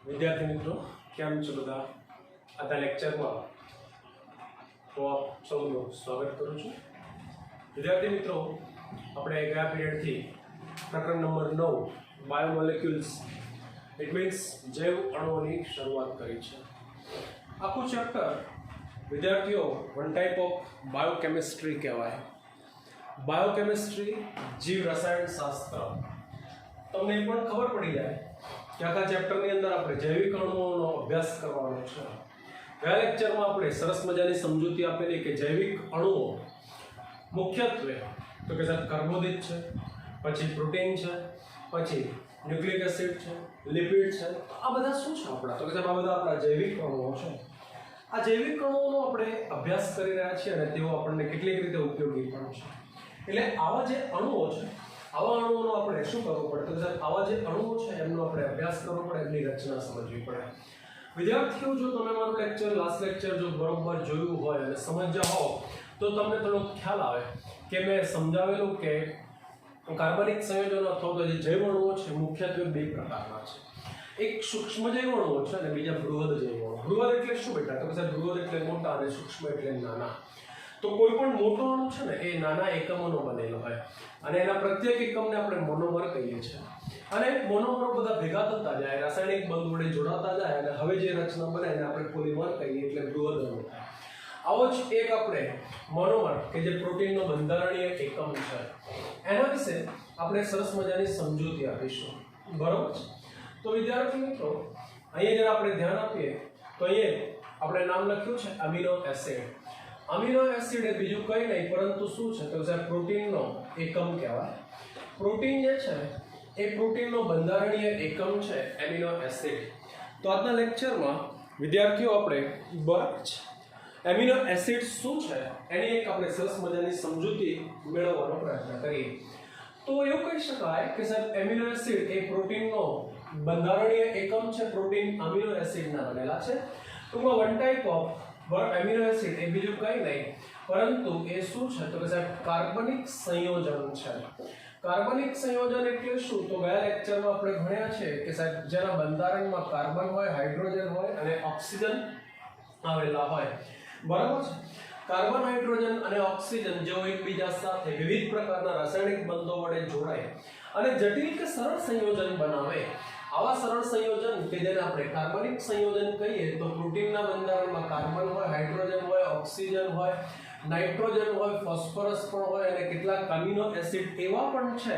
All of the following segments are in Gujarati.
विद्यार्थी मित्रों केम छो बधा आधा लेक्चर में तो आप सबનું स्वागत करूँ छूँ। विद्यार्थी मित्रों આપણે ગયા પીરિયડ થી પ્રકરણ નંબર 9 બાયોમોલેક્યુલ્સ ઇટ મીન્સ જૈવ અણુઓની શરૂઆત કરી છે। આખું ચેપ્ટર વિદ્યાર્થીઓ વન ટાઈપ ઓફ બાયોકેમિસ્ટ્રી કહેવાય। બાયોકેમિસ્ટ્રી જીવ રસાયણ શાસ્ત્ર તમને એ પણ ખબર પડી જાય કે આખા ચેપ્ટરની અંદર આપણે જૈવિક અણુઓનો અભ્યાસ કરવાનો છે। ગયા લેક્ચરમાં આપણે સરસ મજાની સમજૂતી આપેલી કે જૈવિક અણુઓ મુખ્યત્વે તો કે સાહેબ કાર્બોદિત છે, પછી પ્રોટીન છે, પછી ન્યુક્લિક એસિડ છે, લિપિડ છે। આ બધા શું છે આપણા? તો કે સાહેબ આ બધા આપણા જૈવિક અણુઓ છે। આ જૈવિક અણુઓનો આપણે અભ્યાસ કરી રહ્યા છીએ અને તેઓ આપણને કેટલીક રીતે ઉપયોગી પણ છે। એટલે આવા જે અણુઓ છે આવા અણુઓનો આપણે શું કરવું પડે? તો સાહેબ આવા જે અણુઓ છે એમનો આપણે અભ્યાસ કરવો પડે, એમની રચના સમજવી પડે। વિદ્યાર્થીઓ જો તમે મારું લાસ્ટ લેક્ચર જો બરોબર જોયું હોય અને સમજ્યા હો તો તમને થોડો ખ્યાલ આવે કે મેં સમજાવેલું કે કાર્બનિક સંયોજનો અથવા તો જે જૈવ અણુઓ છે મુખ્યત્વે બે પ્રકારના છે। એક સૂક્ષ્મ જૈવ અણુઓ છે અને બીજા બૃહદ જૈવ અણુઓ। બૃહદ એટલે શું બેટા? તો સાહેબ બૃહદ એટલે મોટા અને સૂક્ષ્મ એટલે નાના। તો કોઈ પણ મોટો અણુ છે ને એ નાના એકમોનો બનેલો હોય અને એના પ્રત્યેક એકમને આપણે મોનોમર કહીએ છીએ અને મોનોમરો બધા ભેગા થતા જાય, રાસાયણિક બંધ વડે જોડાતા જાય અને હવે જે રચના બને એને આપણે પોલિમર કહીએ એટલે બૃહદ અણુ થાય। આવો જ એક આપણે મોનોમર કે જે પ્રોટીનનો બંધારણીય એકમ છે એના વિશે આપણે સરસ મજાની સમજૂતી આપીશું, બરોબર છે? તો વિદ્યાર્થી મિત્રો અહીંયા જરા આપણે ધ્યાન આપીએ તો અહીંયા આપણે નામ લખ્યું છે અમીનો એસિડ। અમીનો એસિડ એ બીજું કંઈ નહીં પરંતુ શું છે? તો સાહેબ પ્રોટીનનો એકમ કહેવાય। પ્રોટીન જે છે એ પ્રોટીનનો બંધારણીય એકમ છે એમિનો એસિડ। તો આજના લેક્ચરમાં વિદ્યાર્થીઓ આપણે બરાબર છે એમિનો એસિડ શું છે એની એક આપણે સરસ મજાની સમજૂતી મેળવવાનો પ્રયત્ન કરીએ। તો એવું કહી શકાય કે સાહેબ એમિનો એસિડ એ પ્રોટીનનો બંધારણીય એકમ છે। પ્રોટીન અમીનો એસિડના બનેલા છે। ટૂંકમાં one type of amino acid એ બીજું કંઈ નહીં પરંતુ એ શું છે? તો કે સાહેબ કાર્બનિક સંયોજન છે। કાર્બનિક સંયોજન એટલે શું? તો ગયા લેક્ચરમાં આપણે ભણ્યા છે કે સાહેબ જેના બંધારણમાં કાર્બન હોય, હાઇડ્રોજન હોય અને ઓક્સિજન આવેલા હોય, બરાબર છે? કાર્બન, હાઇડ્રોજન અને ઓક્સિજન જેઓ એકબીજા સાથે વિવિધ પ્રકારના રાસાયણિક બંધો વડે જોડાય અને જટિલ કે સરળ સંયોજન બનાવે, આવા સરળ સંયોજન કે જેને આપણે કાર્બનિક સંયોજન કહીએ તો પ્રોટીનના બંધારણમાં કાર્બન હોય, હાઇડ્રોજન હોય, ઓક્સિજન હોય, નાઇટ્રોજન હોય, ફોસ્ફરસ પણ હોય અને કેટલાક અમીનો એસિડ એવા પણ છે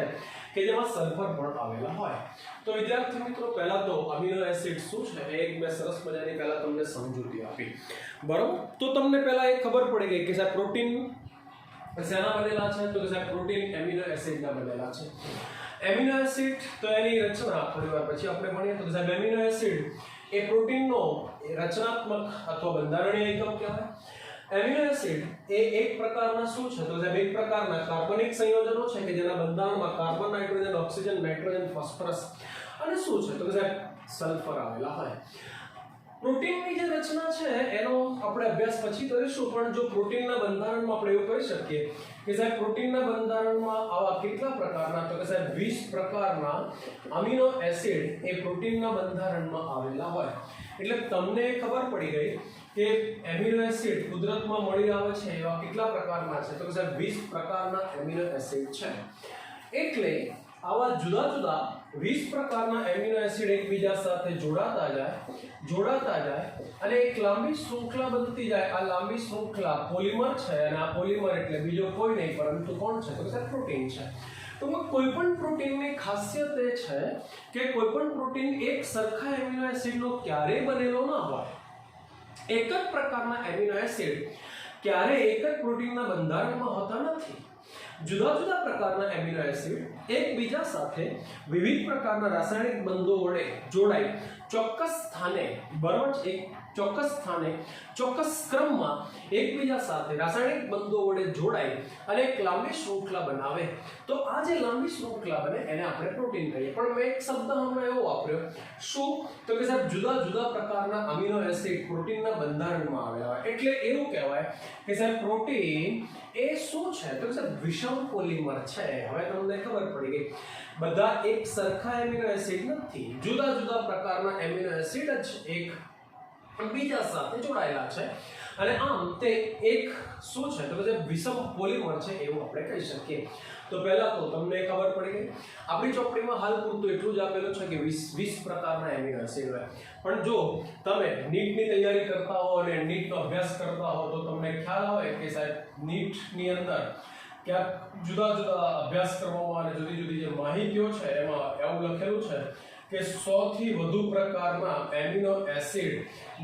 કે જેમાં સલ્ફર પણ આવેલા હોય। તો વિદ્યાર્થી મિત્રો પહેલા તો અમીનો એસિડ શું છે એ એક મેં સરસ મજાની પહેલા તમને સમજૂતી આપી, બરોબર? તો તમને પહેલા એ ખબર પડી ગઈ કે સાહેબ પ્રોટીન શેના બનેલા છે? તો કે સાહેબ પ્રોટીન એમિનો એસિડના બનેલા છે। એમિનો એસિડ તો એની રચના થોડી વાર પછી આપણે ભણીએ તો સાહેબ એમિનો એસિડ એ પ્રોટીનનો રચનાત્મક અથવા બંધારણીય એકમ કહેવાય। એમિનો એસિડ એ એક પ્રકારના શું છે? તો સાહેબ એક પ્રકારના કાર્બનિક સંયોજનો છે કે જેના બંધારણમાં carbon, nitrogen, oxygen, nitrogen, phosphorus અને શું છે? તો સાહેબ સલ્ફર આવેલા હોય। પ્રોટીનની જે રચના છે એનો આપણે અભ્યાસ પછી કરીશું, પણ જો પ્રોટીનના બંધારણમાં આપણે એવું કહી શકીએ કે સાહેબ પ્રોટીનના બંધારણમાં આવા કેટલા પ્રકારના? તો કે સાહેબ 20 પ્રકારના અમીનો એસિડ એ પ્રોટીનના બંધારણમાં આવેલા હોય। એટલે તમને ખબર પડી ગઈ કે એમિનો એસિડ કુદરતમાં મળી આવે છે એવા કેટલા પ્રકારના છે? તો કે સાહેબ 20 પ્રકારના એમિનો એસિડ છે। એટલે આવા જુદા જુદા 20 પ્રકારના એમિનો એસિડ એકબીજા સાથે જોડાતા જાય અને એક લાંબી શૃંખલા બનતી જાય। આ લાંબી શૃંખલા પોલિમર છે અને આ પોલિમર એટલે બીજો કોઈ નહીં પરંતુ કોણ છે? તો કે સાહેબ પ્રોટીન છે। તો કોઈ પણ પ્રોટીનની ખાસિયત એ છે કે કોઈ પણ પ્રોટીન એક સરખા એમિનો એસિડનો ક્યારેય બનેલો ન હોય। એક જ પ્રકારના એમિનો એસિડ ક્યારે એક જ પ્રોટીનના બંધારણમાં હોતા નથી। જુદા જુદા પ્રકારના એમિનો એસિડ એકબીજા સાથે વિવિધ પ્રકારના રાસાયણિક બંધો વડે જોડાઈ ચોક્કસ સ્થાને, બરાબર છે, એક ચોક્કસ સ્થાને ચોક્કસ ક્રમમાં એકબીજા સાથે રાસાયણિક બંધો વડે જોડાઈ અને એક લાંબી શૃંખલા બનાવે। તો આ જે લાંબી શૃંખલા બને એને આપણે પ્રોટીન કહીએ। પણ મેં એક શબ્દ હમણાં એવો વાપર્યો, શું? તો કે સાહેબ જુદા જુદા પ્રકારના અમીનો એસિડ પ્રોટીનના બંધારણમાં આવેલા હોય એટલે એવું કહેવાય કે સાહેબ પ્રોટીન એ શું છે? તો સાહેબ વિષમ પોલિમર છે। હવે તમને ખબર પડી ગઈ બધા એક સરખા એમિનો એસિડ નથી, જુદા જુદા પ્રકારના એમિનો એસિડ જ એક બીજા સાથે જોડાયેલા છે અને આમ તે એક શું છે તો કે જે વિષમ પોલિમર છે એવું આપણે કહી શકીએ. તો પહેલા તો તમને ખબર પડી ગઈ આપણી ચોપડીમાં હાલ પૂરતું એટલું જ આપેલું છે કે 20 પ્રકારના એમિનો એસિડ હોય, પણ જો તમે નીટની તૈયારી કરતા હો અને નીટનો અભ્યાસ કરતા હો તો તમને ખ્યાલ આવે કે સાહેબ નીટની અંદર ક્યાંક જુદા જુદા અભ્યાસ કરવામાં અને જુદી જુદી જે માહિતીઓ છે એમાં એવું લખેલું છે કે 100 થી વધુ પ્રકારના એમિનો એસિડ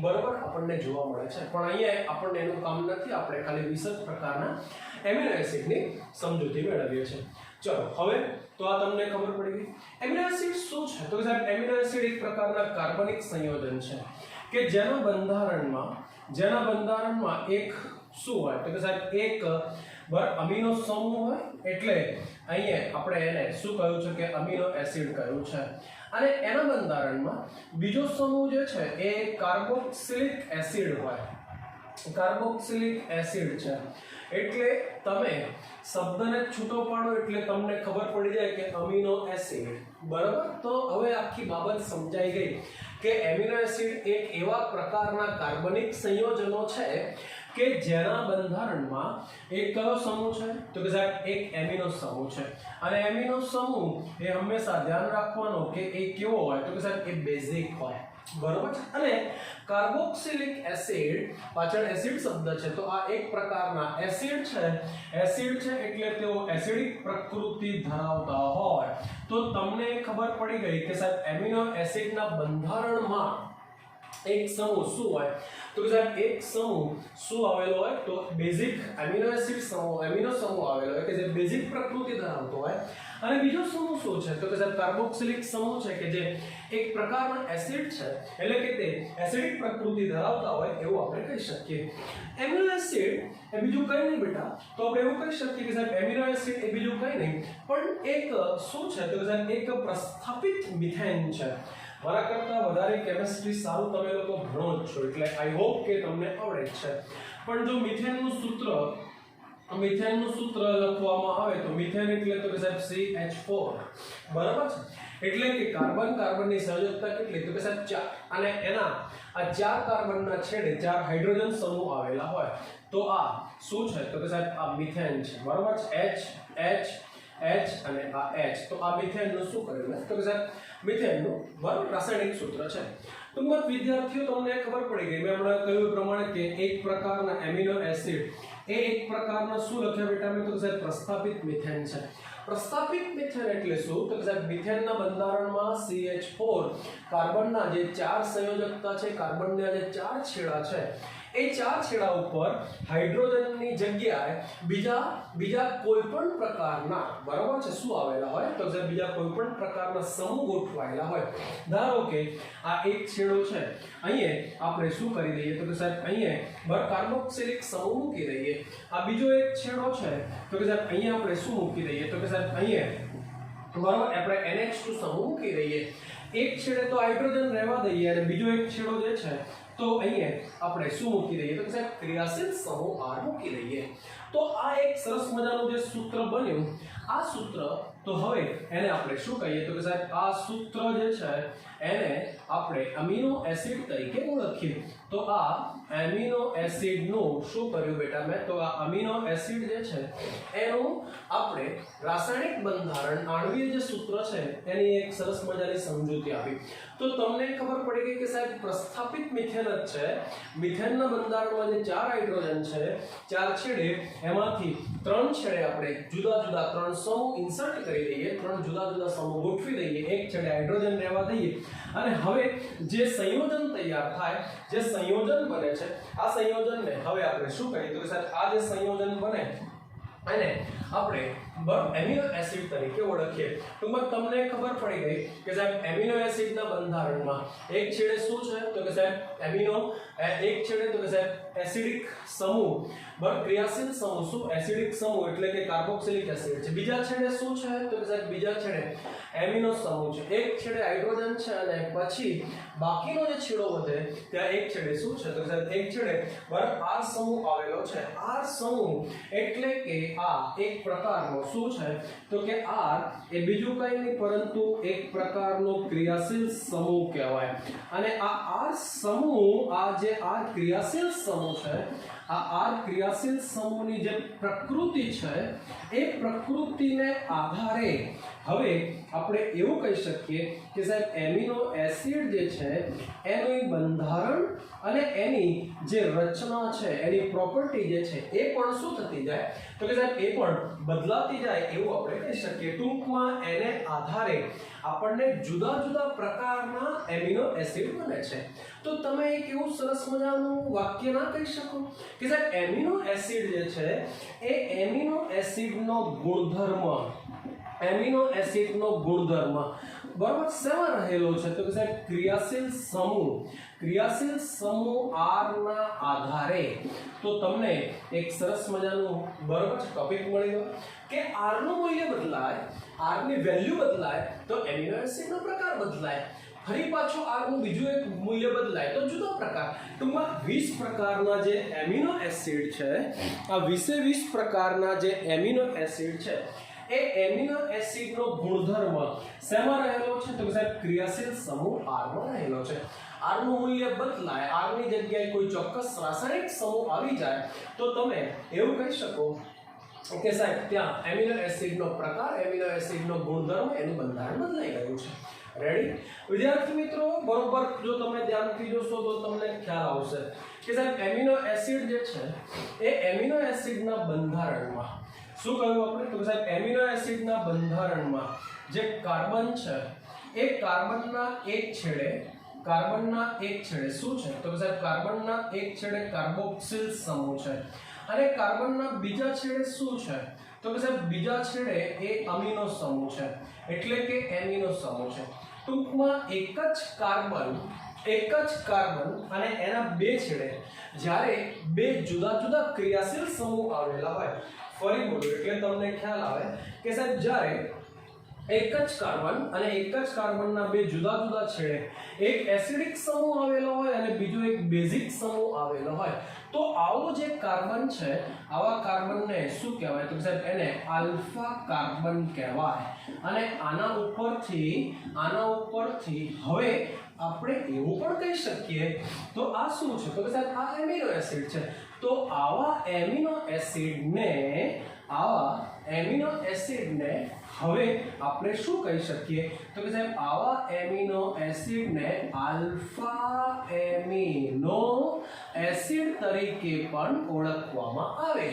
બરાબર આપણને જોવા મળે છે, પણ અહીંયા આપણને એનું કામ નથી, આપણે ખાલી 20 પ્રકારના એમિનો એસિડની સમજૂતી મેળવીએ છીએ. ચલો હવે તો આ તમને ખબર પડી ગઈ. એમિનો એસિડ શું છે તો સાહેબ એમિનો એસિડ એક પ્રકારના કાર્બનિક સંયોજન છે કે જેના બંધારણમાં એક શું હોય તો કે સાહેબ એક અમીનો સમૂહ હોય, એટલે અહીંયા આપણે એને શું કહ્યું છે કે અમીનો એસિડ કહ્યું છે, અને એના બંધારણમાં બીજો સમૂહ જે છે એ કાર્બોક્સિલિક એસિડ હોય. કાર્બોક્સિલિક એસિડ છે એટલે તમે શબ્દને છૂટો પાડો એટલે તમને ખબર પડી જાય કે અમીનો એસિડ બરાબર. તો હવે આખી બાબત સમજાઈ ગઈ કે એમિનો એસિડ એક એવા પ્રકારના કાર્બનિક સંયોજનો છે કે જેના બંધારણમાં એક કયો સમૂહ છે તો કે સાહેબ એક એમિનો સમૂહ છે, અને એમિનો સમૂહ એ હંમેશા ધ્યાન રાખવાનો કે એ કેવો હોય તો કે સાહેબ એ બેઝિક હોય બરોબર છે. અને કાર્બોક્સિલિક એસિડ પાછળ એસિડ શબ્દ છે તો આ એક પ્રકારના એસિડ છે એટલે તેઓ એસિડિક પ્રકૃતિ ધરાવતા હોય. તો તમને ખબર પડી ગઈ કે સાહેબ એમિનો એસિડના બંધારણમાં એક સમૂહ શું હોય તો કે સાહેબ એક સમૂહ શું આવેલો હોય તો બેઝિક એમિનો એસિડ સમૂહ એમિનો સમૂહ આવેલો હોય કે જે બેઝિક પ્રકૃતિ ધરાવતો હોય, અને બીજો સમૂહ શું છે તો કે સાહેબ કાર્બોક્સિલિક સમૂહ છે કે જે એક પ્રકારનો એસિડ છે એટલે કે તે એસિડિક પ્રકૃતિ ધરાવતા હોય એવું આપણે કહી શકીએ. એમિનો એસિડ એ બીજું કંઈ નહીં બેટા, તો આપણે એવું કહી શકીએ કે સાહેબ એમિનો એસિડ એ બીજું કંઈ નહીં પણ એક શું છે તો કે સાહેબ એક પ્રસ્થાપિત મિથેન છે. મારા કરતા વધારે કેમિસ્ટ્રી સારું તમે લોકો ભણો જ છો એટલે આઈ હોપ કે તમને આવડે જ છે, પણ જો મિથેનનું સૂત્ર લખવામાં આવે તો મિથેન એટલે તો કે સાહેબ CH4 બરાબર છે, એટલે કે કાર્બનની સંયોજકતા કેટલી તો કે સાહેબ 4, અને એના આ 4 કાર્બનના છેડે 4 હાઇડ્રોજન સમૂહ આવેલા હોય. તો આ શું છે તો કે સાહેબ આ મિથેન છે બરાબર છે. H અને આ H, તો આ મિથેનનું શું કરેલું તો કે સાહેબ મિથેનનું બરાબર રાસાયણિક સૂત્ર છે. ટૂંકમાં વિદ્યાર્થીઓ તમને ખબર પડી ગઈ મેં હમણાં કહ્યું પ્રમાણે કે એક પ્રકારના એમિનો એસિડ એ એક પ્રકારના શું લખ્યા બેટા મેં તો કે સાહેબ પ્રસ્થાપિત મિથેન છે. પ્રસ્થાપિત મિથેન એટલે શું તો કે સાહેબ મિથેનના બંધારણમાં CH4 કાર્બનના જે 4 સંયોજકતા છે, કાર્બનના જે 4 છેડા છે એ 4 છેડા ઉપર હાઇડ્રોજનની જગ્યાએ બીજા કોઈ પણ પ્રકારના બરાબર છે શું આવેલા હોય તો કે બીજા કોઈ પણ પ્રકારના સમૂહ ગોઠવાયેલા હોય. ધારો કે આ એક છેડો છે, અહીંયા આપણે શું કરી દઈએ તો કે સાહેબ અહીંયા કાર્બોક્સિલિક સમૂહ મૂકી દઈએ. આ બીજો એક છેડો છે તો કે સાહેબ અહીંયા આપણે શું મૂકી દઈએ તો કે સાહેબ અહીંયા બરાબર આપણે NH2 સમૂહ મૂકી દઈએ. એક છેડે તો હાઇડ્રોજન રહેવા દઈએ અને બીજો એક છેડો જે છે તો અહીંયા આપણે શું મૂકી દઈએ તો કે સાહેબ ક્રિયાશીલ સમૂહ R મૂકી દઈએ. તો આ એક સરસ મજાનું જે સૂત્ર બન્યું, આ સૂત્ર તો હવે એને આપણે શું કહીએ તો કે સાહેબ આ સૂત્ર જે છે એને આપણે અમીનો એસિડ તરીકે ઓળખીએ. તો આ એમિનો એસિડનું શું કર્યું બેટા મેં તો આ અમીનો એસિડ જે છે એનું આપણે રાસાયણિક બંધારણ આણ્વિય જે સૂત્ર છે એની એક સરસ મજાની સમજૂતી આપી. તો તમને ખબર પડી ગઈ કે સાહેબ પ્રસ્થાપિત મિથેન જ છે. મિથેનના બંધારણમાં જે 4 હાઇડ્રોજન છે 4 છેડે એમાંથી 3 છેડે આપણે જુદા જુદા 3 સમૂહ ઇન્સર્ટ કરી દઈએ, 3 જુદા જુદા સમૂહ ગોઠવી દઈએ, એક છેડે હાઇડ્રોજન રહેવા દઈએ, અને હવે જે સંયોજન તૈયાર થાય, જે સંયોજન બને છે આ સંયોજનને હવે આપણે શું કહીએ તો સાહેબ આ જે સંયોજન બને અને આપણે એમિનો એસિડ તરીકે ઓળખીએ. ટૂંકમાં તમને ખબર પડી ગઈ કે સાહેબ એમિનો એસિડના બંધારણમાં એક છેડે શું છે તો કે સાહેબ એક છેડે તો કે સાહેબ એસિડિક સમૂહ ક્રિયાશીલ સમૂહ શું એસિડિક સમૂહ એટલે કે કાર્બોક્સિલિક એસિડ છે. બીજા છેડે શું છે તો કે સાહેબ બીજા છેડે એમિનો સમૂહ છે. એક છેડે હાઇડ્રોજન છે અને પછી બાકીનો જે છેડો વધે ત્યાં એક છેડે શું છે તો કે સાહેબ એક છેડે R સમૂહ આવેલો છે. R સમૂહ એટલે કે આ એક પ્રકારનો શું છે તો કે R એ બીજું કંઈ નહીં પરંતુ એક પ્રકારનો ક્રિયાશીલ સમૂહ કહેવાય અને આ R સમૂહ આ જે R ક્રિયાશીલ સમૂહ છે આ R ક્રિયાશીલ સમૂહની જે પ્રકૃતિ છે એ પ્રકૃતિને આધારે હવે આપણે એવું કહી શકીએ કે સાહેબ એમિનો એસિડ જે છે એનું બંધારણ અને એની જે રચના છે એની પ્રોપર્ટી જે છે એ પણ શું થતી જાય તો કે સાહેબ એ પણ બદલાતી જાય એવું આપણે કહી શકીએ ટૂંકમાં એને આધારે આપણને જુદા જુદા પ્રકારના એમિનો એસિડ બને છે તો તમે એક એવું સરસ મજાનું વાક્ય ના કહી શકો કે સાહેબ એમિનો એસિડ જે છે એ એમિનો એસિડનો ગુણધર્મ એમિનો એસિડનો ગુણધર્મ બરાબર શેમાં રહેલો છે તો કે સાહેબ ક્રિયાશીલ સમૂહ R ના આધારે તો તમને એક સરસ મજાનું બરાબર ટોપિક મળી ગયો કે R નું મૂલ્ય બદલાય R ની વેલ્યુ બદલાય તો એમિનો એસિડનો પ્રકાર બદલાય ફરી પાછો R નું બીજું એક મૂલ્ય બદલાય તો જુદો પ્રકાર ટૂંકમાં 20 પ્રકારના જે એમિનો એસિડ છે આ 20 પ્રકારના જે એમિનો એસિડ છે એ એમિનો એસિડનો ગુણધર્મ શેમાં રહેલો છે તો કે સાહેબ ક્રિયાશીલ સમૂહ R માં રહેલો છે R નું મૂલ્ય બદલાય R ની જગ્યાએ કોઈ ચોક્કસ રાસાયણિક સમૂહ આવી જાય તો તમે એવું કહી શકો કે સાહેબ ત્યાં એમિનો એસિડનો પ્રકાર એમિનો એસિડનો ગુણધર્મ એનું બંધારણ બદલાઈ ગયું છે રેડી વિદ્યાર્થી મિત્રો બરોબર જો તમે ધ્યાનથી જોશો તો તમને ખ્યાલ આવશે કે સાહેબ એમિનો એસિડ જે છે એ એમિનો એસિડના બંધારણમાં શું કહ્યું આપણે તો સાહેબ એમિનો એસિડના બંધારણમાં જે કાર્બન છે એ કાર્બનના એક છેડે શું છે તો સાહેબ કાર્બનના એક છેડે કાર્બોક્સિલ સમૂહ છે અને કાર્બનના બીજા છેડે શું છે તો કે સાહેબ બીજા છેડે એ અમીનો સમૂહ છે એટલે કે એમિનો સમૂહ છે ટૂંકમાં એક જ કાર્બન અને એના બે છેડે જ્યારે બે જુદા જુદા ક્રિયાશીલ સમૂહ આવેલા હોય ફરી બોલું એટલે તમને ખ્યાલ આવે કે સાહેબ જ્યારે એક જ કાર્બનના બે જુદા જુદા છેડે એક એસિડિક સમૂહ આવેલો હોય અને બીજો એક બેઝિક સમૂહ આવેલો હોય તો આવો જે કાર્બન છે આવા કાર્બનને શું કહેવાય તો સાહેબ એને આલ્ફા કાર્બન કહેવાય અને આના ઉપરથી હવે આપણે એવું પણ કહી શકીએ તો આ શું છે તો સાહેબ આ એમિનો એસિડ છે તો આવા એમિનો એસિડને હવે આપણે શું કહી શકીએ તો કે સાહેબ આવા એમિનો એસિડને આલ્ફા એમિનો એસિડ તરીકે પણ ઓળખવામાં આવે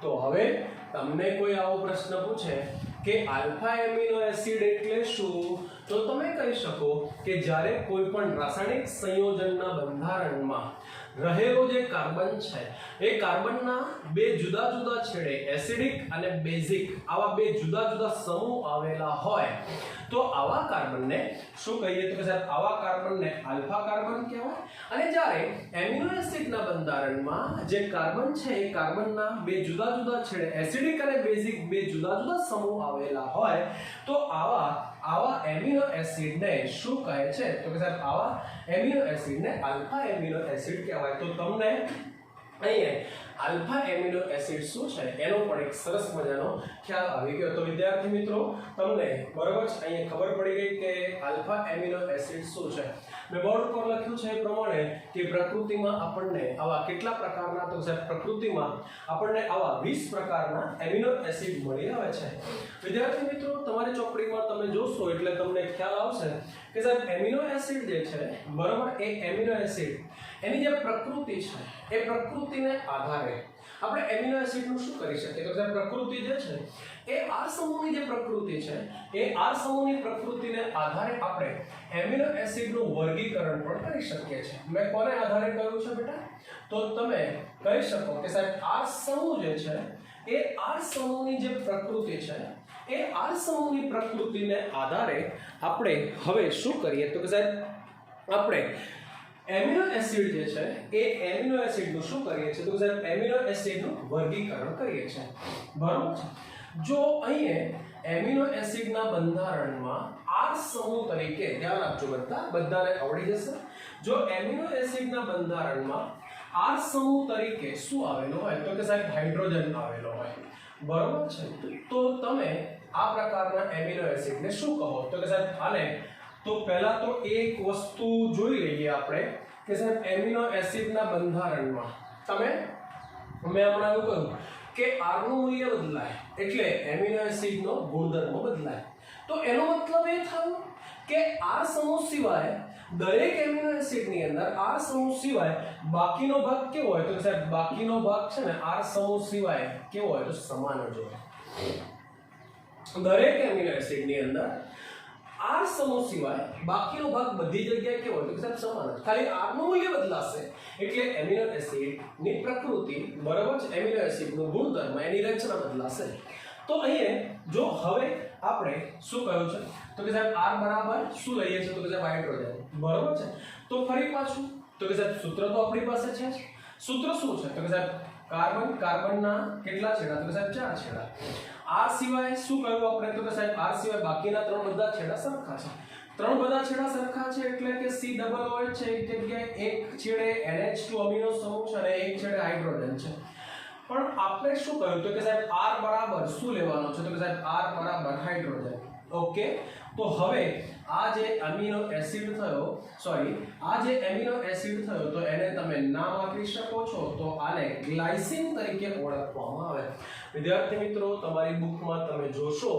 તો હવે તમને કોઈ આવો પ્રશ્ન પૂછે કે આલ્ફા એમિનો એસિડ એટલે શું તો તમે કહી શકો કે જ્યારે કોઈ પણ રાસાયણિક સંયોજનના બંધારણમાં રહેલો જે કાર્બન છે એ કાર્બનના બે જુદા જુદા છેડે એસિડિક અને બેઝિક આવા બે જુદા જુદા સમૂહ આવેલા હોય તો આવા કાર્બનને શું કહીએ તો કે સાહેબ આવા કાર્બનને આલ્ફા કાર્બન કહેવાય અને જ્યારે એમિનો એસિડના બંધારણમાં જે કાર્બન છે એ કાર્બનના બે જુદા જુદા છેડે એસિડિક અને બેઝિક બે જુદા જુદા સમૂહ આવેલા હોય તો આવા એમિનો એસિડને શું કહે છે તો કે સાહેબ આવા એમિનો એસિડને આલ્ફા એમિનો એસિડ કહેવાય તો તમને અહીંયા આલ્ફા એમિનો એસિડ શું છે એનો પણ એક સરસ મજાનો ખ્યાલ આવી ગયો તો વિદ્યાર્થી મિત્રો તમને બરોબર છે અહીંયા ખબર પડી ગઈ કે આલ્ફા એમિનો એસિડ શું છે મેં બોર્ડ પર લખ્યું છે એ પ્રમાણે કે પ્રકૃતિમાં આપણને આવા કેટલા પ્રકારના તો સાહેબ પ્રકૃતિમાં આપણને આવા 20 પ્રકારના એમિનો એસિડ મળી આવે છે વિદ્યાર્થી મિત્રો તમારી ચોપડીમાં તમે જોશો એટલે તમને ખ્યાલ આવશે કે સાહેબ એમિનો એસિડ જે છે બરોબર એ એમિનો એસિડ એની જે પ્રકૃતિ છે એ પ્રકૃતિને આધારે આપણે એમિનો એસિડનું શું કરી શકીએ તો સાહેબ પ્રકૃતિ જે છે એ R સમૂહની જે પ્રકૃતિ છે એ R સમૂહની પ્રકૃતિને આધારે આપણે એમિનો એસિડનું વર્ગીકરણ પણ કરી શકીએ છીએ મેં કોને આધારે કર્યું છે બેટા તો તમે કહી શકો કે સાહેબ R સમૂહ જે છે એ R સમૂહની જે પ્રકૃતિ છે એ R સમૂહની પ્રકૃતિને આધારે આપણે હવે શું કરીએ તો કે સાહેબ આપણે એમિનો એસિડ જે છે એ એમિનો એસિડનું શું કરીએ છીએ તો સાહેબ એમિનો એસિડનું વર્ગીકરણ કરીએ છીએ બરાબર છે જો અહીંયા એમિનો એસિડના બંધારણમાં R સમૂહ તરીકે ધ્યાન આપજો બધાને આવડી જશે જો એમિનો એસિડના બંધારણમાં R સમૂહ તરીકે શું આવેલો હોય તો કે સાહેબ હાઇડ્રોજન આવેલો હોય બરોબર છે. તો તમે આ પ્રકારના એમિનો એસિડને શું કહો? તો કે સાહેબ આને તો પહેલા તો એક વસ્તુ જોઈ લઈએ આપણે કે સાહેબ એમિનો એસિડના બંધારણમાં મેં હમણાં એવું કહ્યું કે R નું મૂલ્ય બદલાય એટલે એમિનો એસિડનો ગુણધર્મ બદલાય. તો એનો મતલબ એ થયો કે R સમૂહ સિવાય દરેક એમિનો એસિડની અંદર R સમૂહ સિવાય બાકીનો ભાગ કેવો હોય? તો સાહેબ બાકીનો ભાગ છે ને R સમૂહ સિવાય કેવો હોય? તો સમાન જ હોય. દરેક એમિનો એસિડની અંદર R સમૂહ સિવાય બાકીનો ભાગ બધી જગ્યાએ કેવો હોય? તો સાહેબ સમાન જ. ખાલી R નું મૂલ્ય બદલાશે એટલે એમિનો એસિડની પ્રકૃતિ બરાબર છે, એમિનો એસિડનો ગુણધર્મ એની રચના બદલાશે. તો અહીંયા જો હવે આપણે શું કહ્યું છે તો કે સાહેબ R બરાબર શું લઈએ છીએ? તો કે સાહેબ હાઇડ્રોજન. બરાબર છે. તો ફરી પાછું તો કે સાહેબ સૂત્ર તો આપણી પાસે છે. સૂત્ર શું છે? તો કે સાહેબ કાર્બનના કેટલા છેડા? તો કે સાહેબ 4 છેડા. R સિવાય શું કહ્યું આપણે? તો કે સાહેબ R સિવાય બાકીના ત્રણ બધા છેડા સરખા છે. ત્રણ બધા છેડા સરખા છે એટલે કે C ડબલ હોય છે એક જગ્યાએ, એક છેડે NH2 અમીનો સમૂહ છે અને એક છેડે હાઇડ્રોજન છે. પણ આપણે શું કહ્યું? તો કે સાહેબ R બરાબર શું લેવાનો છે? તો કે સાહેબ R બરાબર હાઇડ્રોજન. ઓકે. તો હવે આ જે એમિનો એસિડ થયો તો એને તમે નામ આપી શકો છો. તો આને ગ્લાયસિન તરીકે ઓળખવામાં આવે. વિદ્યાર્થી મિત્રો, તમારી બુકમાં તમે જોશો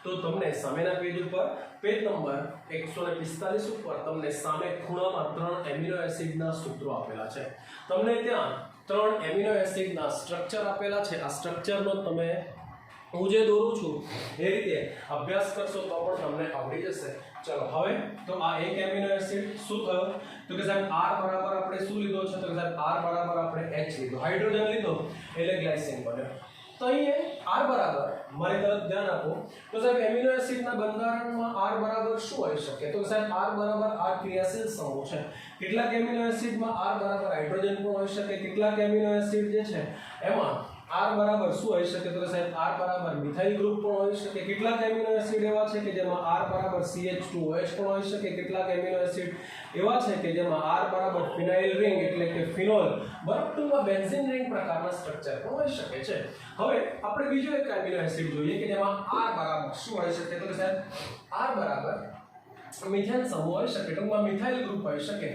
તો તમને સામેના પેજ ઉપર પેજ નંબર 145 ઉપર તમને સામે ખૂણામાં 3 એમિનો એસિડના સૂત્રો આપેલા છે. તમને ત્યાં 3 એમિનો એસિડના સ્ટ્રક્ચર આપેલા છે. આ સ્ટ્રક્ચરનો તમે હું જે દોરું છું એ રીતે અભ્યાસ કરશો તો પણ તમને આવડી જશે. ચલો હવે તો આ એક એમિનો એસિડ શું થયો? તો કે સાહેબ R બરાબર આપણે શું લીધો છે? તો કે સાહેબ R બરાબર આપણે H લીધો, હાઇડ્રોજન લીધો એટલે ગ્લાયસિન બન્યો. તો અહીંયા R બરાબર મારી તરફ ધ્યાન આપો. તો સાહેબ એમિનો એસિડના બંધારણમાં R બરાબર શું હોઈ શકે? તો સાહેબ R બરાબર R ક્રિયાશીલ સમૂહ છે. કેટલાક એમિનો એસિડમાં R બરાબર હાઇડ્રોજન પણ હોઈ શકે. કેટલાક એમિનો એસિડ જે છે એમાં R બરાબર શું હોઈ શકે? તો સાહેબ R બરાબર મિથાઇલ ગ્રુપ પણ હોઈ શકે. કેટલાક એમિનો એસિડ એવા છે કે જેમાં R બરાબર CH2OH પણ હોઈ શકે. કેટલાક એમિનો એસિડ એવા છે કે જેમાં R બરાબર ફિનાઇલ રિંગ એટલે કે ફિનોલ બરાબર બેન્ઝીન રિંગ પ્રકારના સ્ટ્રક્ચર પણ હોઈ શકે છે. હવે આપણે બીજો એક એમિનો એસિડ જોઈએ કે જેમાં R બરાબર શું હોઈ શકે? તો સાહેબ R બરાબર મિથાઇલ સમૂહ હોઈ શકે, ટૂંકમાં મિથાઇલ ગ્રુપ હોઈ શકે.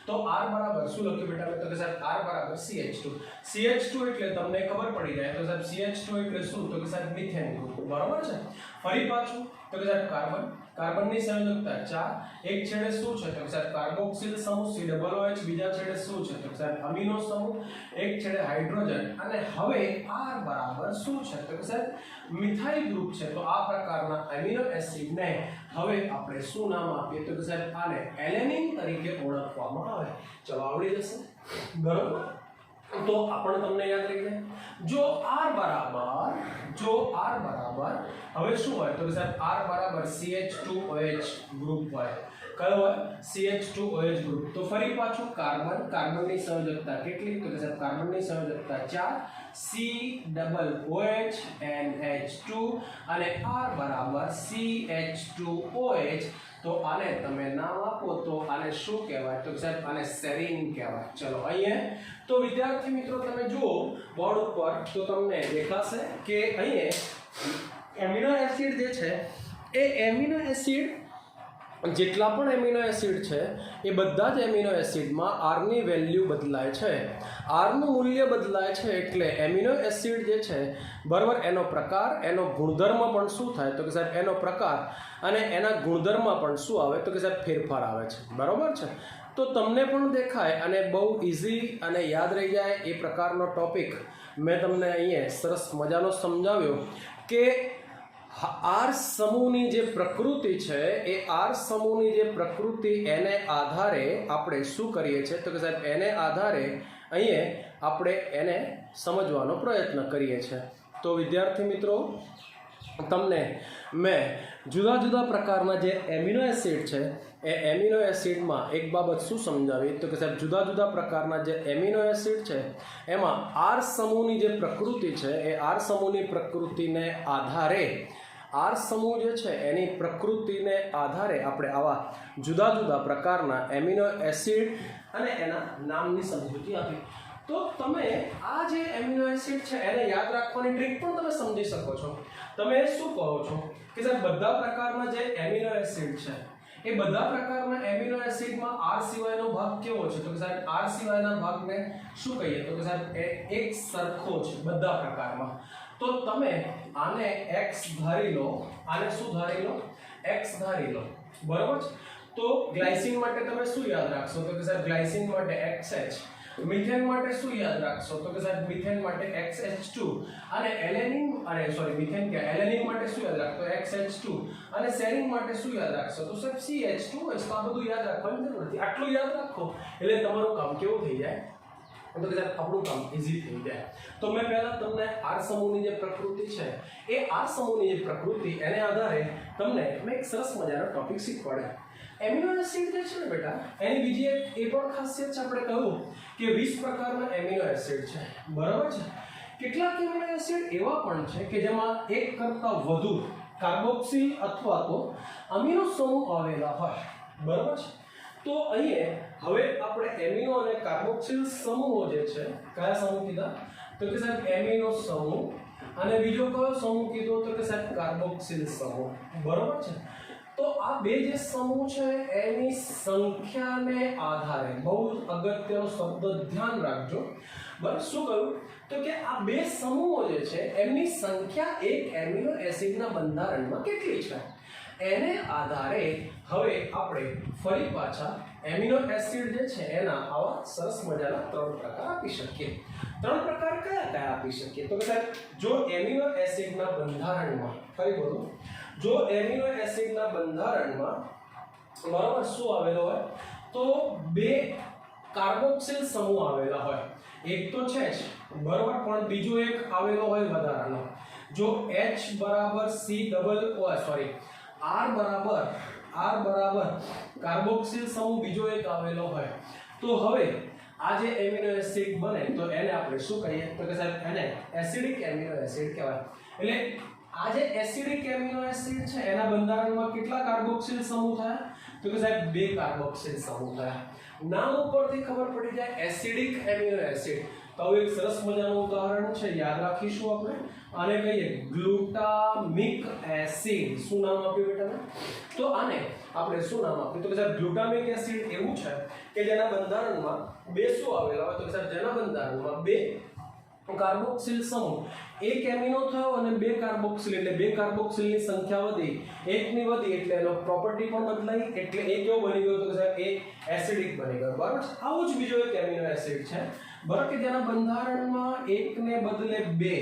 તો R બરાબર શું લખ્યું બેટા? તો સાહેબ R બરાબર CH2 એટલે તમને ખબર પડી જાય. તો સાહેબ CH2 એટલે શું? તો કે સાહેબ મિથેન ગ્રુપ. બરાબર છે. ફરી પાછું તો કે સાહેબ કાર્બનની સંયોજકતા 4. એક છેડે શું છે? તો કે સાહેબ કાર્બોક્સિલ સમૂહ C ડબલ OH. બીજા છેડે શું છે? તો કે સાહેબ અમીનો સમૂહ. એક છેડે હાઇડ્રોજન. અને હવે R બરાબર શું છે? તો કે સાહેબ મિથાઇલ ગ્રુપ છે. તો આ પ્રકારના એમિનો એસિડને હવે આપણે શું નામ આપીએ? તો કે સાહેબ આને એલેનિન તરીકે ઓળખવામાં આવે. ચલો આવડી જશે. બરોબર. તો આપણે તમને યાદ રહી જાય. જો R બરાબર હવે શું હોય? તો કે સાહેબ R બરાબર CH2OH ગ્રુપ હોય. કયો હોય? CH2OH group. તો ફરી પાછું કાર્બનની સંયોજકતા કેટલી? તો કે સાહેબ કાર્બનની સંયોજકતા 4, C ડબલ OH NH2 અને R બરાબર CH2OH. તો આને તમે નામ આપો તો આને શું કહેવાય? તો સાહેબ આને સેરીન કહેવાય. ચલો અહીંયા તો વિદ્યાર્થી મિત્રો તમે જુઓ બોર્ડ ઉપર તો તમને દેખાશે કે અહીંયા એમિનો એસિડ જે છે એ એમિનો એસિડ જેટલા પણ એમિનો એસિડ છે એ બધા જ એમિનો એસિડમાં R ની વેલ્યુ બદલાય છે. R નું મૂલ્ય બદલાય છે એટલે એમિનો એસિડ જે છે બરાબર એનો પ્રકાર એનો ગુણધર્મ પણ શું થાય? તો કે સાહેબ એનો પ્રકાર અને એના ગુણધર્મમાં પણ શું આવે? તો કે સાહેબ ફેરફાર આવે છે. બરાબર છે. તો તમને પણ દેખાય અને બહુ ઇઝી અને યાદ રહી જાય એ પ્રકારનો ટોપિક મેં તમને અહીંયા સરસ મજાનો સમજાવ્યો કે R સમૂહની જે પ્રકૃતિ છે એ R સમૂહની જે પ્રકૃતિ એને આધારે આપણે શું કરીએ છીએ? તો કે સાહેબ એને આધારે અહીંયા આપણે એને સમજવાનો પ્રયત્ન કરીએ છીએ. તો વિદ્યાર્થી મિત્રો તમને મેં જુદા જુદા પ્રકારના જે એમિનો એસિડ છે એ એમિનો એસિડમાં એક બાબત શું સમજાવી? તો કે સાહેબ જુદા જુદા પ્રકારના જે એમિનો એસિડ છે એમાં R સમૂહની જે પ્રકૃતિ છે એ R સમૂહની પ્રકૃતિને આધારે R સમૂહ જે છે એની પ્રકૃતિને આધારે આપણે આવા જુદા જુદા પ્રકારના એમિનો એસિડ અને એના નામની સમજૂતી આપી. તો તમે આ જે એમિનો એસિડ છે એને યાદ રાખવાની ટ્રીક પણ તમે સમજી શકો છો. તમે શું કહો છો કે સાહેબ બધા પ્રકારના જે એમિનો એસિડ છે એ બધા પ્રકારના એમિનો એસિડમાં R સિવાયનો ભાગ કેવો છે? તો કે સાહેબ R સિવાયના ભાગને શું કહીએ? તો કે સાહેબ એક સરખો છે બધા પ્રકારમાં. તો તમે આને X ધારી લો, આને શું ધારી લો? X ધારી લો, બરાબર છે. તો ગ્લાયસિન માટે તમે શું યાદ રાખશો? તો કે સાહેબ ગ્લાયસિન માટે XH. મિથેન માટે શું યાદ રાખશો? તો કે સાહેબ મિથેન માટે XH2. અને એલેનિન મિથેન કે એલેનિન માટે શું યાદ રાખશો? XH2. અને સેરિન માટે શું યાદ રાખશો? તો સાહેબ CH2. તો આ બધું યાદ રાખવાની જરૂર નથી, આટલું યાદ રાખો એટલે તમારું કામ કેવું થઈ જાય? તો કે સાહેબ આપણું કામ ઈઝી થઈ જાય. તો મેં પહેલા તમને R સમૂહની જે પ્રકૃતિ છે એ R સમૂહની જે પ્રકૃતિ એને આધારે તમને મેં એક સરસ મજાનો ટોપિક શીખવાડ્યો. એમિનો એસિડ જે છે ને બેટા, એની બીજી એક એ પણ ખાસિયત છે. આપણે કહ્યું કે 20 પ્રકારના એમિનો એસિડ છે, બરાબર છે. કેટલાક એમિનો એસિડ એવા પણ છે કે જેમાં એક કરતાં વધુ કાર્બોક્સિલ અથવા તો અમીનો સમૂહ આવેલા હોય, બરાબર છે. તો અહીંયા હવે આપણે એમિનો અને કાર્બોક્સિલ સમૂહો જે છે, કયા સમૂહ કીધા? તો કે સાહેબ એમિનો સમૂહ. અને બીજો કયો સમૂહ કીધો? તો કે સાહેબ કાર્બોક્સિલ સમૂહ, બરાબર છે. તો આ બે જે સમૂહ છે એની સંખ્યાને આધારે, બહુ અગત્યનો શબ્દ ધ્યાન રાખજો, બરાબર. શું કહ્યું? તો કે આ બે સમૂહો જે છે એમની સંખ્યા એક એમિનો એસિડના બંધારણમાં કેટલી છે એને આધારે હવે આપણે ફરી પાછા એમિનો એસિડ જે છે એના આવા સરસ મજાના 3 પ્રકાર આપી શકીએ. 3 પ્રકાર કયા કયા આપી શકીએ? તો કે સાહેબ જો એમિનો એસિડના બંધારણમાં, ફરી બોલો, જો એમિનો એસિડના બંધારણમાં બરાબર શું આવેલો હોય? તો 2 કાર્બોક્સિલ સમૂહ આવેલા હોય. એક તો છે જ, બરાબર, પણ બીજો એક આવેલો હોય વધારાનો. જો H બરાબર R બરાબર કાર્બોક્સિલ સમૂહ બીજો એક આવેલો હોય, તો હવે આ જે એમિનો એસિડ બને તો એને આપણે શું કહીએ? તો કે સાહેબ એને એસિડિક એમિનો એસિડ કહેવાય. એટલે આ જે એસિડિક એમિનો એસિડ છે એના બંધારણમાં કેટલા કાર્બોક્સિલ સમૂહ થયા? તો કે સાહેબ 2 કાર્બોક્સિલ સમૂહ થયા. નામ ઉપરથી ખબર પડી જાય એસિડિક એમિનો એસિડ. તો એક સરસ મજાનું ઉદાહરણ છે, યાદ રાખીશું આપણે. આને કહીએ ગ્લુટામિક એસિડ. શું નામ આપ્યું બેટા? તો આને આપણે શું નામ આપ્યું? તો કે સાહેબ ગ્લુટામિક એસિડ એવું છે કે જેના બંધારણમાં 2 શું આવેલા હોય? તો કે સાહેબ જેના બંધારણમાં 2 કાર્બોક્સિલ સમૂહ, એક એમિનો થયો અને 2 કાર્બોક્સિલ, એટલે 2 કાર્બોક્સિલની સંખ્યા વધી, એકની વધી એટલે એનો પ્રોપર્ટી પણ બદલાઈ, એટલે એ કેવો બની ગયો? તો કે સાહેબ એ એસિડિક બની ગયો, બરાબર. આવો જ બીજો એક એમિનો એસિડ છે, બરાબર, કે જેના બંધારણમાં 1 ને બદલે 2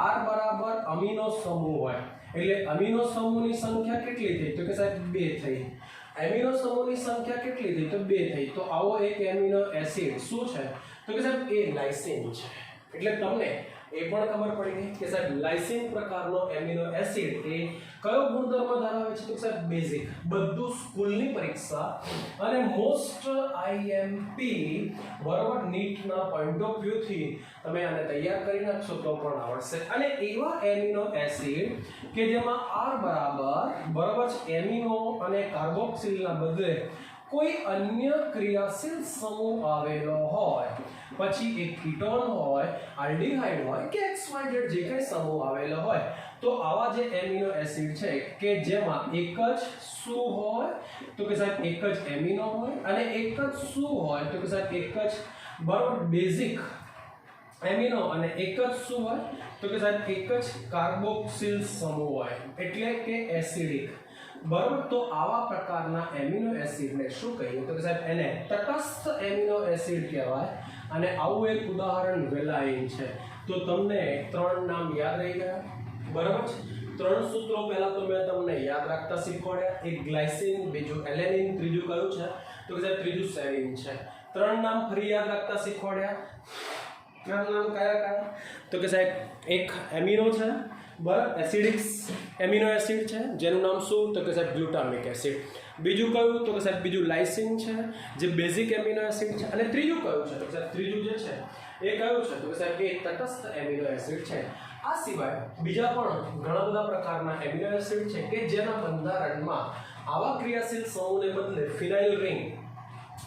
R બરાબર અમીનો સમૂહ હોય, એટલે અમીનો સમૂહની સંખ્યા કેટલી થઈ? તો કે સાહેબ 2 થઈ. એમિનો સમૂહની સંખ્યા કેટલી થઈ? તો 2 થઈ. તો આવો એક એમિનો એસિડ શું છે? તો કે સાહેબ એ લાઇસિન છે. એટલે તમને એ પણ ખબર પડી ગઈ કે સાહેબ લાઇસિન પ્રકારનો એમિનો એસિડ એ કયો ગુણધર્મ ધરાવે છે? તો સાહેબ બેઝિક. બધું સ્કૂલની પરીક્ષા અને મોસ્ટ આઈએમપી બરાબર નીટના પોઈન્ટ ઓફ વ્યૂ થી તમે આને તૈયાર કરી નાખશો તો પણ આવડશે. અને એવા એમિનો એસિડ કે જેમાં R બરાબર એમિનો અને કાર્બોક્સિલના બદલે કોઈ અન્ય ક્રિયાશીલ સમૂહ આવેલો હોય, પછી એક કીટોન હોય, આલ્ડીહાઇડ હોય કે XYZ જે કંઈ સમૂહ આવેલો હોય, તો આવા જે એમિનો એસિડ છે કે જેમાં એક જ શું હોય? તો કે સાહેબ એક જ એમિનો હોય અને એક જ શું હોય? તો કે સાહેબ એક જ બરાબર બેઝિક એમિનો અને એક જ શું હોય? તો કે સાહેબ એક જ કાર્બોક્સિલ સમૂહ હોય, એટલે કે એસિડિક, બરાબર. તો આવા પ્રકારના એમિનો એસિડને શું કહીએ? તો કે સાહેબ એને તટસ્થ એમિનો એસિડ કહેવાય. અને આવું એક ઉદાહરણ વેલાઇન છે. તો તમને 3 નામ યાદ રહી ગયા, બરાબર છે. 3 સૂત્રો પહેલા તો મેં તમને યાદ રાખતા શીખવાડ્યા. એક ગ્લાયસિન, બીજું એલેનિન, ત્રીજું કયું છે? તો કે સાહેબ ત્રીજું સેરિન છે. 3 નામ ફરી યાદ રાખતા શીખવાડ્યા. 3 નામ કયા? તો કે સાહેબ એક એમિનો છે, બરાબર, એસિડિક એમિનો એસિડ છે જેનું નામ શું? તો કે સાહેબ ગ્લુટામિક એસિડ. બીજું કયું? તો કે સાહેબ બીજું લાઇસિન છે જે બેઝિક એમિનો એસિડ છે. અને ત્રીજું કયું છે? તો કે સાહેબ ત્રીજું જે છે એ કયું છે? તો કે સાહેબ એ તટસ્થ એમિનો એસિડ છે. આ સિવાય બીજા પણ ઘણા બધા પ્રકારના એમિનો એસિડ છે કે જેના બંધારણમાં આવા ક્રિયાશીલ સમૂહને બદલે ફિનાઇલ રિંગ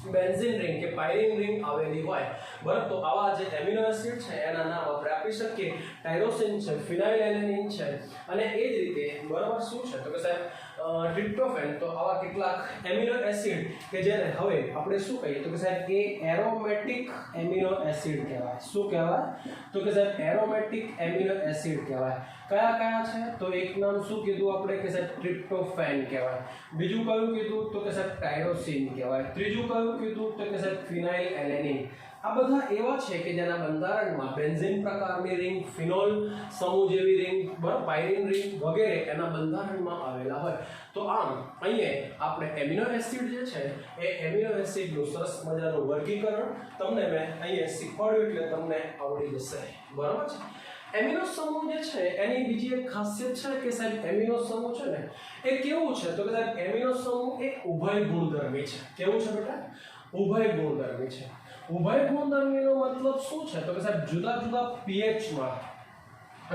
બેન્ઝીન રિંગ કે પાયરીન રિંગ આવેલી હોય બરાબર તો આવા જે એમિનો એસિડ છે એના નામ આપણે આપી શકીએ ટાયરોસિન છે ફિનાઇલએલેનિન છે અને એ જ રીતે બરાબર શું છે તો કે સાહેબ ટ્રિપ્ટોફેન તો આવા કેટલાક એમિનો એસિડ કે જેને હવે આપણે શું કહીએ તો કે સાહેબ એ એરોમેટિક એમિનો એસિડ કહેવાય શું કહેવાય તો કે સાહેબ એરોમેટિક એમિનો એસિડ કહેવાય કયા કયા છે તો એક નામ શું કીધું આપણે કે સાહેબ ટ્રિપ્ટોફેન કહેવાય બીજું કયું કીધું તો કે સાહેબ ટાયરોસિન કહેવાય ત્રીજું કયું કીધું તો કે સાહેબ ફિનાઇલએલેનિન આ બધા એવા છે કે જેના બંધારણમાં બેન્ઝીન પ્રકારની રિંગ ફિનોલ સમૂહ જેવી રિંગ પાયરીન રિંગ વગેરે એના બંધારણમાં આવેલા હોય તો આમ અહીંયા આપણે એમિનો એસિડ જે છે એ એમિનો એસિડનું સરસ મજાનું વર્ગીકરણ તમને મેં અહીંયા શીખવાડ્યું એટલે તમને આવડી જશે બરાબર છે એમિનો સમૂહ જે છે એની બીજી એક ખાસિયત છે કે સાહેબ એમિનો સમૂહ છે ને એ કેવું છે તો કે સાહેબ એમિનો સમૂહ એ ઉભય ગુણધર્મી છે કેવું છે બેટા ઉભય ગુણધર્મી છે ઉભય ગુણધર્મીનો મતલબ શું છે તો કે સાહેબ જુદા જુદા pH માં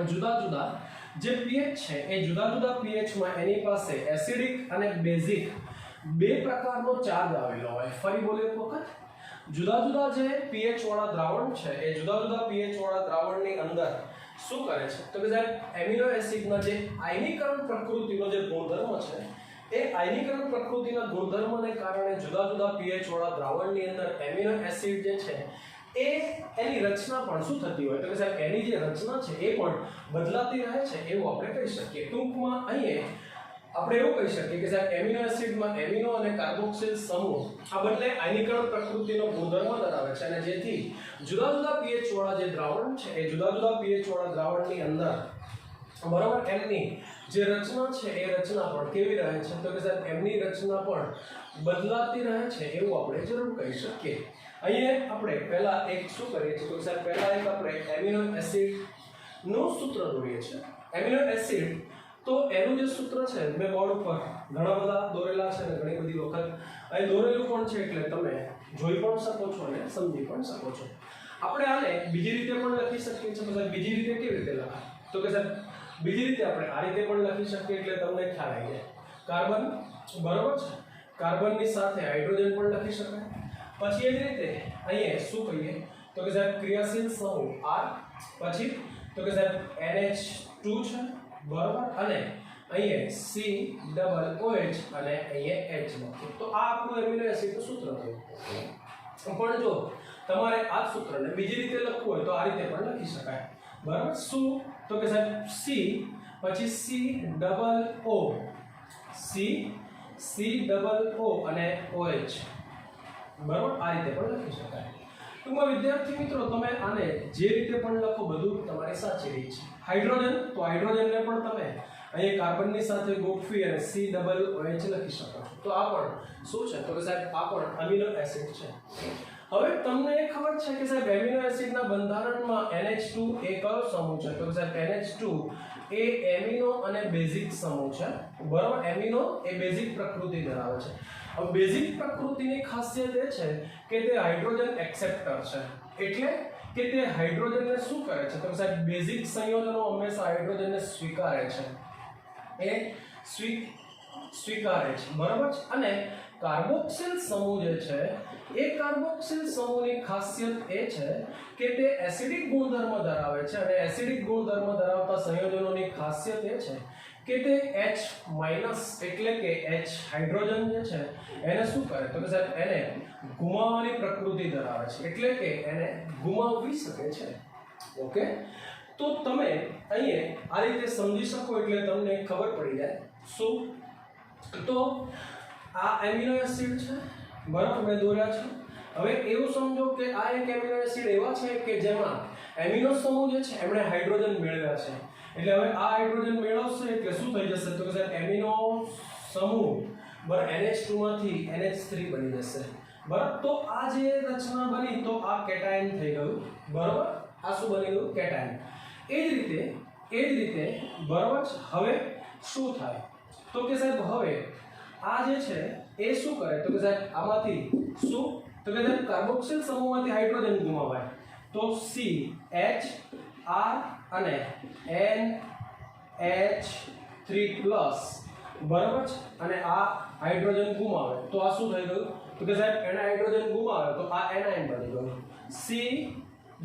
જુદા જુદા જે pH છે એ જુદા જુદા pH માં એની પાસે એસિડિક અને બેઝિક બે પ્રકારનો ચાર્જ આવેલો હોય ફરી બોલે એક વખત જુદા જુદા જે pH વાળા દ્રાવણ છે એ જુદા જુદા pH વાળા દ્રાવણની અંદર શું કરે છે તો કે સાહેબ એમિનો એસિડના જે આયનીકરણ પ્રકૃતિનો જે ગુણધર્મ છે એ આયનીકરણ પ્રકૃતિના ગુણધર્મને કારણે જુદા જુદા pH વાળા દ્રાવણની અંદર એમિનો એસિડ જે છે એ એની રચના પણ શું થતી હોય તો કે સાહેબ એની જે રચના છે એ પણ બદલાતી રહે છે એવું આપણે કહી શકીએ ટૂંકમાં અહીંયા આપણે એવું કહી શકીએ કે સાહેબ એમિનો એસિડમાં એમિનો અને કાર્બોક્સિલ સમૂહ આ બંને આયનીકરણ પ્રકૃતિનો ગુણધર્મ ધરાવે છે અને જેથી જુદા જુદા pH વાળા જે દ્રાવણ છે એ જુદા જુદા pH વાળા દ્રાવણની અંદર બરાબર એમની જે રચના છે એ રચના પણ કેવી રહે છે તો કે સાહેબ એમની રચના પણ બદલાતી રહે છે એવું આપણે જરૂર કહી શકીએ અહીંયા આપણે પહેલા એક શું કરીએ છીએ તો સાહેબ પહેલા એક આપણે એમિનો એસિડ નું સૂત્ર દોરીએ છીએ એમિનો એસિડ તો એનું જે સૂત્ર છે મેં બોર્ડ ઉપર ઘણા બધા દોરેલા છે અને ઘણી બધી વખત અહીં દોરેલું પણ છે એટલે તમે જોઈ પણ શકો છો અને સમજી પણ શકો છો આપણે આને બીજી રીતે પણ લખી શકીએ છીએ તો સાહેબ બીજી રીતે કેવી રીતે લખાય તો કે સાહેબ બીજી રીતે આપણે આ રીતે પણ લખી શકીએ એટલે તમને ખ્યાલ આવી જાય કાર્બન બરાબર છે કાર્બનની સાથે હાઇડ્રોજન પણ લખી શકાય પછી એ જ રીતે અહીંયા શું કહીએ તો કે સાહેબ ક્રિયાશીલ સમૂહ R પછી તો કે સાહેબ NH2 છે બરાબર અને અહીંયા COOH અને અહીંયા H લખીએ તો આ આપણું એમિનો એસિડનું સૂત્ર થયું પણ જો તમારે આ સૂત્રને બીજી રીતે લખવું હોય તો આ રીતે પણ લખી શકાય બરાબર શું તો કે સાહેબ C પછી COO અને OH બરાબર આ રીતે પણ લખી શકાય ટૂંકમાં વિદ્યાર્થી મિત્રો તમે આને જે રીતે પણ લખો બધું તમારી સાચી રીત છે હાઇડ્રોજન તો હાઇડ્રોજનને પણ તમે અહીં કાર્બનની સાથે ગોઠવી અને COOH લખી શકો છો તો આ પણ શું છે તો કે સાહેબ આ પણ એમિનો એસિડ છે હવે તમને એ ખબર છે કે સાહેબ એમિનો એસિડના બંધારણમાં NH2 એ કયો સમૂહ છે તો કે સાહેબ NH2 એ એમિનો અને બેઝિક સમૂહ છે બરાબર એમિનો એ બેઝિક પ્રકૃતિ ધરાવે છે હવે બેઝિક પ્રકૃતિની ખાસિયત એ છે કે તે હાઇડ્રોજન એક્સેપ્ટર છે એટલે કે તે હાઇડ્રોજનને શું કરે છે તો સાહેબ બેઝિક સંયોજનો હંમેશા હાઇડ્રોજનને સ્વીકારે છે એ સ્વીકારે છે બરાબર છે અને કાર્બોક્સિલ સમૂહ જે છે એ કાર્બોક્સિલ સમૂહની ખાસિયત એ છે કે તે એસિડિક ગુણધર્મ ધરાવે છે અને એસિડિક ગુણધર્મ ધરાવતા સંયોજનોની ખાસિયત એ છે કે તે H- એટલે કે H હાઇડ્રોજન જે છે એને શું કરે તો કે સાહેબ એને ગુમાવવાની પ્રકૃતિ ધરાવે છે એટલે કે એને ગુમાવી શકે છે ઓકે તો તમે અહીંયા આ રીતે સમજી શકો એટલે તમને ખબર પડી જાય શું તો આ એમિનો એસિડ છે બરાબર મેં દોર્યા છે હવે એવું સમજો કે આ એક એમિનો એસિડ એવા છે કે જેમાં એમિનો સમૂહ જે છે એમણે હાઇડ્રોજન મેળવ્યા છે એટલે હવે આ હાઇડ્રોજન મેળવશે એટલે શું થઈ જશે તો કે સાહેબ એમિનો સમૂહ બરાબર NH2 માંથી NH3 બની જશે બરાબર તો આ જે રચના બની તો આ કેટાયન થઈ ગયું બરાબર આ શું બની ગયું કેટાયન એ જ રીતે બરાબર હવે શું થાય તો કે સાહેબ હવે આ જે છે એ શું કરે તો કે સાહેબ આમાંથી શું તો કે સાહેબ કાર્બોક્સિલ સમૂહમાંથી હાઇડ્રોજન ગુમાવાય તો CH R અને NH3+ બરાબર છે, અને આ હાઇડ્રોજન ગુમાવે તો આ શું થઈ ગયું? તો કે સાહેબ એને હાઇડ્રોજન ગુમાવે તો આ એનાયન બની ગયું સી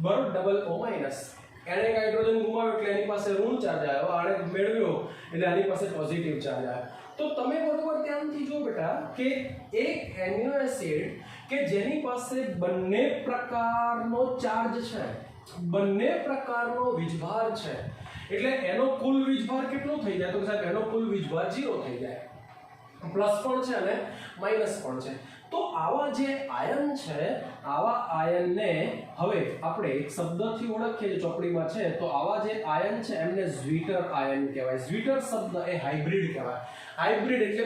બરાબર ડબલ ઓ માઇનસ. એને એક હાઇડ્રોજન ગુમાવ્યો એટલે એની પાસે ઋણ ચાર્જ આવ્યો, આને મેળવ્યો એટલે આની પાસે પોઝિટિવ ચાર્જ આવ્યો. તો તમે બરોબર ધ્યાનથી જો બેટા કે એક એમિનો એસિડ કે જેની પાસે બંને પ્રકારનો ચાર્જ છે, બંને પ્રકારનો વીજભાર છે, એટલે એનો કુલ વીજભાર કેટલો થઈ જાય? તો સાહેબ એનો કુલ વીજભાર 0 થઈ જાય. પ્લસ પણ છે અને માઈનસ પણ છે. તો આવા જે આયન છે, આવા આયનને હવે આપણે એક શબ્દથી ઓળખીએ જે ચોપડીમાં છે, તો આવા જે આયન છે એમને ઝ્વિટર આયન કહેવાય. ઝ્વિટર શબ્દ એ હાઇબ્રિડ કહેવાય. હાઇબ્રિડ એટલે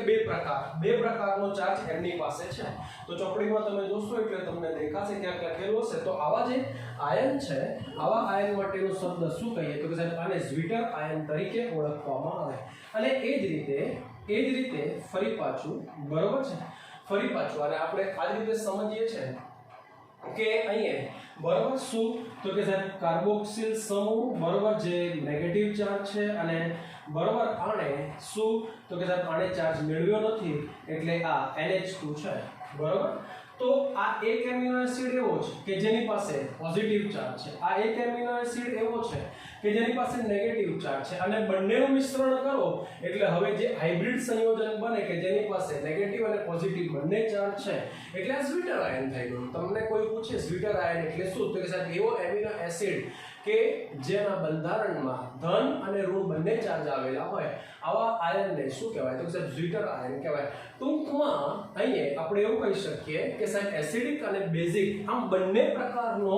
બે પ્રકારનો ચાર્જ એમની પાસે છે. તો ચોપડીમાં તમે જોશો એટલે તમને દેખાશે ક્યાંક લખેલું હશે. તો આવા જે આયન છે, આવા આયન માટેનો શબ્દ શું કહીએ? તો કે સાહેબ આને ઝ્વિટર આયન તરીકે ઓળખવામાં આવે. અને એ જ રીતે ફરી પાછું બરોબર છે, ફરી પાછું અને આપણે આ રીતે સમજીએ છે કે અહીંયા બરોબર શું? તો કે સાહેબ કાર્બોક્સિલ સમૂહ બરોબર જે નેગેટિવ ચાર્જ છે, અને બરોબર આને શું? તો કે સાહેબ આને ચાર્જ મેળવ્યો નથી એટલે આ NH2 છે બરોબર. તો આ એક એમિનો એસિડ એવો છે કે જેની પાસે પોઝિટિવ ચાર્જ છે, આ એક એમિનો એસિડ એવો છે કે જેની પાસે નેગેટિવ ચાર્જ છે, અને બંનેનું મિશ્રણ કરો એટલે હવે જે હાઇબ્રિડ સંયોજન બને કે જેની પાસે નેગેટિવ અને પોઝિટિવ બંને ચાર્જ છે એટલે આ ઝ્વિટર આયન થઈ ગયું. તમને કોઈ પૂછે ઝ્વિટર આયન એટલે શું? તો કે સાહેબ એવો એમિનો એસિડ કે જેના બંધારણમાં ધન અને ઋણ બંને ચાર્જ આવેલા હોય, આવા આયનને શું કહેવાય? તો કે સાહેબ ઝ્વિટર આયન કહેવાય. ટૂંકમાં અહીંયા આપણે એવું કહી શકીએ કે સાહેબ એસિડિક અને બેઝિક આમ બંને પ્રકારનો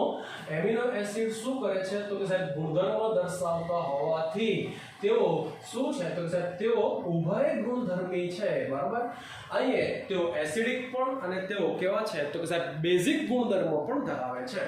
એમિનો એસિડ શું કરે છે? તો કે સાહેબ ગુણધર્મ દર્શાવતા હોવાથી તેઓ શું છે? તો કે સાહેબ તેઓ ઉભય ગુણધર્મી છે બરાબર. અહીંયા તેઓ એસિડિક પણ અને તેઓ કેવા છે? તો કે સાહેબ બેઝિક ગુણધર્મો પણ ધરાવે છે.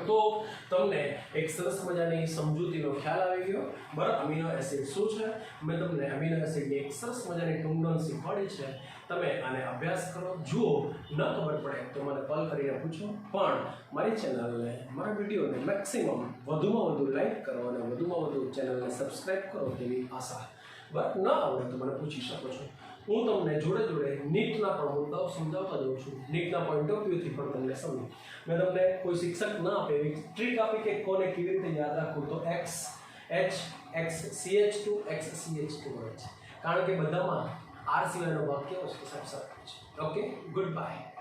તો તમને એક સરસ મજાની સમજૂતીનો ખ્યાલ આવી ગયો બરાબર. અમીનો એસિડ શું છે? મેં તમને અમીનો એસિડની એક સરસ મજાની ટૂંકડોન શીખવાડી છે. તમે આને અભ્યાસ કરો, જુઓ, ન ખબર પડે તો મને કોલ કરીને પૂછો. પણ મારી ચેનલને, મારા વિડીયોને મેક્સિમમ વધુમાં વધુ લાઈક કરો અને વધુમાં વધુ ચેનલને સબસ્ક્રાઇબ કરો તેવી આશા. બરાબર, ન આવડે તો મને પૂછી શકો છો. હું તમને જોડે નીટના પણ મુદ્દાઓ સમજાવતા જાઉં છું. નીટના પોઈન્ટ ઓફ વ્યૂથી પણ તમને સમજું. મેં તમને કોઈ શિક્ષક ના આપે એવી ટ્રીક આપી કે કોને કેવી રીતે યાદ રાખવું, તો XH XCH2 XCH2 હોય છે, કારણ કે બધામાં R સિવાયનો ભાગ કેવો છે? સરખો છે. Okay, good bye.